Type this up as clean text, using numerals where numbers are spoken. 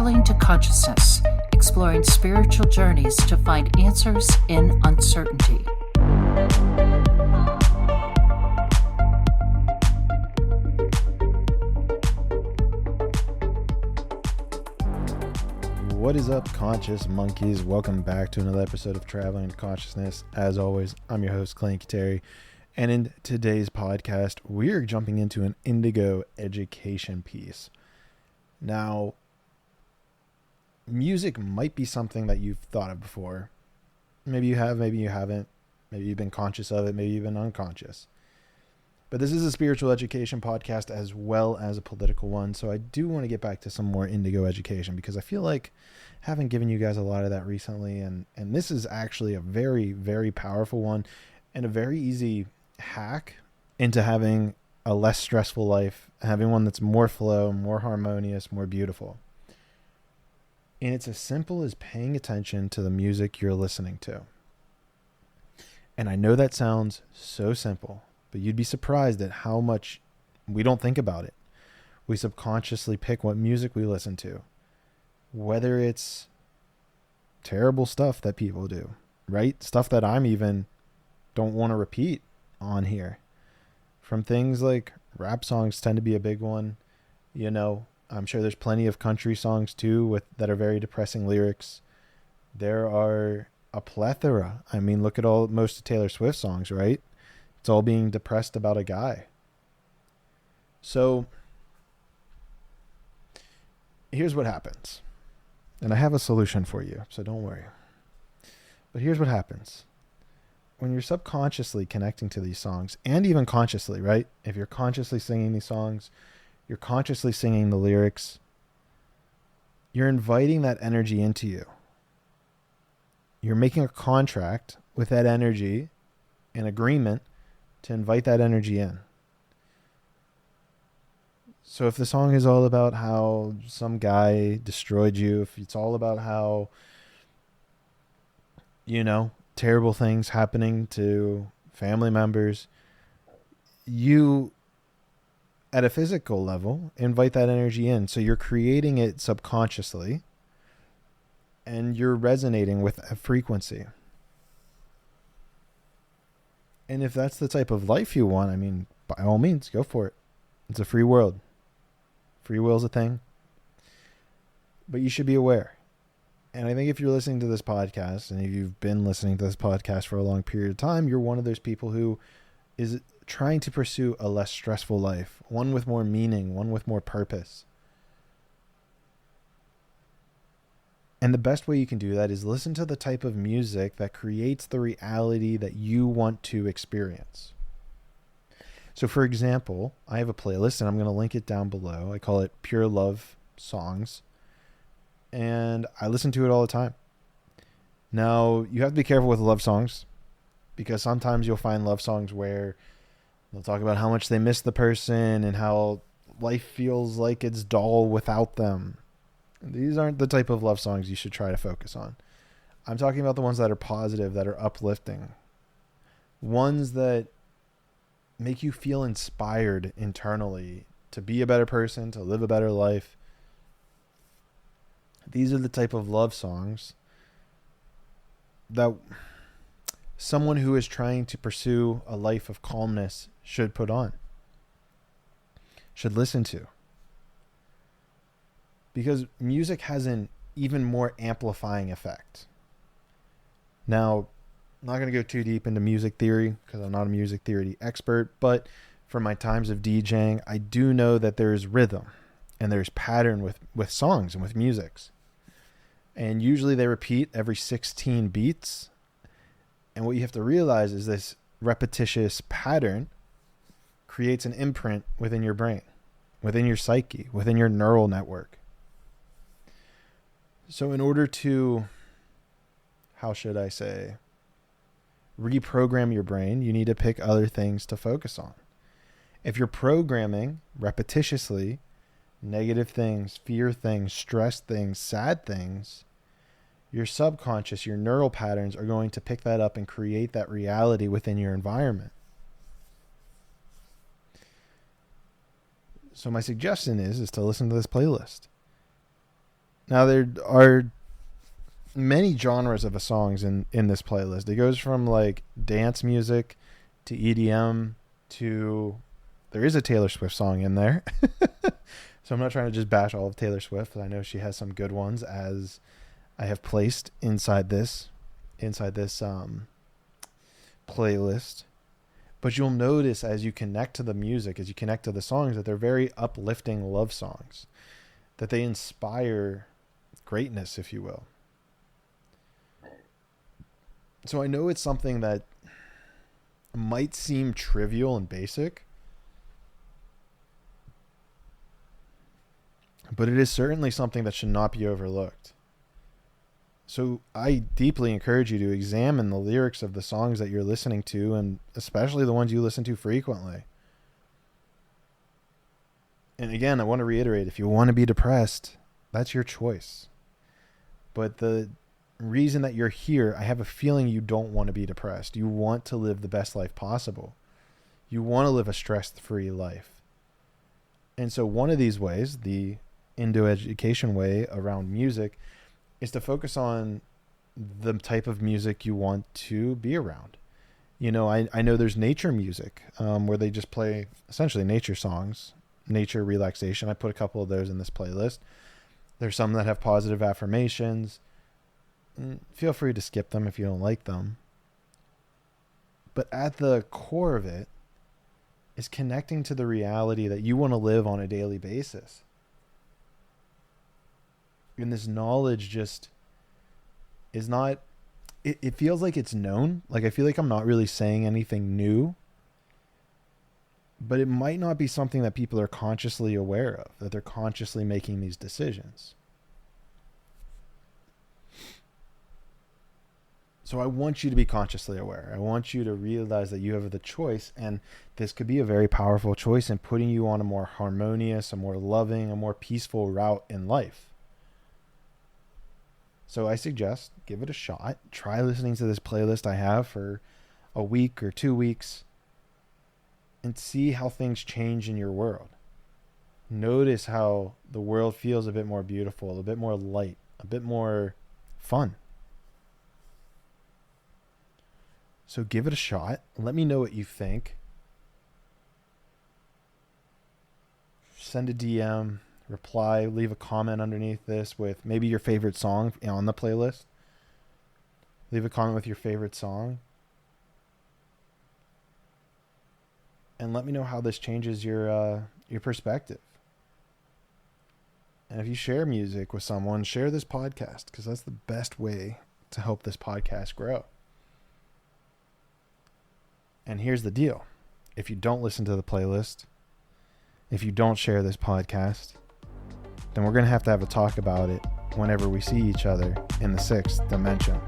Traveling to Consciousness, exploring spiritual journeys to find answers in uncertainty. What is up, conscious monkeys? Welcome back to another episode of Traveling to Consciousness. As always, I'm your host, Clayton. And in today's podcast, we're jumping into an Indigo education piece. Now, music might be something that you've thought of before. Maybe you have, maybe you haven't. Maybe you've been conscious of it, maybe you've been unconscious. But this is a spiritual education podcast as well as a political one. So I do want to get back to some more Indigo education because I feel like I haven't given you guys a lot of that recently. And this is actually a very, very powerful one and a very easy hack into having a less stressful life, having one that's more flow, more harmonious, more beautiful. And it's as simple as paying attention to the music you're listening to. And I know that sounds so simple, but you'd be surprised at how much we don't think about it. We subconsciously pick what music we listen to, whether it's terrible stuff that people do, right? Stuff that I'm even don't want to repeat on here. From things like rap songs tend to be a big one. You know, I'm sure there's plenty of country songs too that are very depressing lyrics. There are a plethora. I mean, look at most of Taylor Swift songs, right? It's all being depressed about a guy. So here's what happens. And I have a solution for you, so don't worry. But here's what happens. When you're subconsciously connecting to these songs, and even consciously, right? If you're consciously singing these songs, you're consciously singing the lyrics, you're inviting that energy into you. You're making a contract with that energy, an agreement to invite that energy in. So if the song is all about how some guy destroyed you, if it's all about how, terrible things happening to family members, you, at a physical level, invite that energy in. So you're creating it subconsciously and you're resonating with a frequency. And if that's the type of life you want, I mean, by all means, go for it. It's a free world. Free will's a thing. But you should be aware. And I think if you're listening to this podcast, and if you've been listening to this podcast for a long period of time, you're one of those people who is trying to pursue a less stressful life, one with more meaning, one with more purpose. And the best way you can do that is listen to the type of music that creates the reality that you want to experience. So for example, I have a playlist and I'm going to link it down below. I call it Pure Love Songs. And I listen to it all the time. Now, you have to be careful with love songs because sometimes you'll find love songs where they'll talk about how much they miss the person and how life feels like it's dull without them. These aren't the type of love songs you should try to focus on. I'm talking about the ones that are positive, that are uplifting. Ones that make you feel inspired internally to be a better person, to live a better life. These are the type of love songs that someone who is trying to pursue a life of calmness should put on, should listen to. Because music has an even more amplifying effect. Now, I'm not going to go too deep into music theory because I'm not a music theory expert, but from my times of DJing, I do know that there's rhythm and there's pattern with songs and with musics. And usually they repeat every 16 beats. And what you have to realize is this repetitious pattern creates an imprint within your brain, within your psyche, within your neural network. So in order to, reprogram your brain, you need to pick other things to focus on. If you're programming repetitiously negative things, fear things, stress things, sad things, your subconscious, your neural patterns are going to pick that up and create that reality within your environment. So my suggestion is to listen to this playlist. Now, there are many genres of songs in this playlist. It goes from like dance music to EDM to, there is a Taylor Swift song in there. So I'm not trying to just bash all of Taylor Swift. I know she has some good ones, as I have placed inside this playlist. But you'll notice as you connect to the music, as you connect to the songs, that they're very uplifting love songs, that they inspire greatness, if you will. So I know it's something that might seem trivial and basic, but it is certainly something that should not be overlooked. So I deeply encourage you to examine the lyrics of the songs that you're listening to, and especially the ones you listen to frequently. And again, I want to reiterate, if you want to be depressed, that's your choice. But the reason that you're here, I have a feeling you don't want to be depressed. You want to live the best life possible. You want to live a stress-free life. And so one of these ways, the Indo education way around music, is to focus on the type of music you want to be around. You know, I know there's nature music, where they just play essentially nature songs, nature relaxation. I put a couple of those in this playlist. There's some that have positive affirmations. Feel free to skip them if you don't like them. But at the core of it is connecting to the reality that you want to live on a daily basis. And this knowledge just is not, it feels like it's known. Like I feel like I'm not really saying anything new, but it might not be something that people are consciously aware of, that they're consciously making these decisions. So I want you to be consciously aware. I want you to realize that you have the choice, and this could be a very powerful choice in putting you on a more harmonious, a more loving, a more peaceful route in life. So I suggest give it a shot. Try listening to this playlist I have for a week or 2 weeks and see how things change in your world. Notice how the world feels a bit more beautiful, a bit more light, a bit more fun. So give it a shot. Let me know what you think. Send a DM, reply, leave a comment underneath this with maybe your favorite song on the playlist. Leave a comment with your favorite song. And let me know how this changes your perspective. And if you share music with someone, share this podcast, because that's the best way to help this podcast grow. And here's the deal. If you don't listen to the playlist, if you don't share this podcast, then we're going to have a talk about it whenever we see each other in the 6th dimension.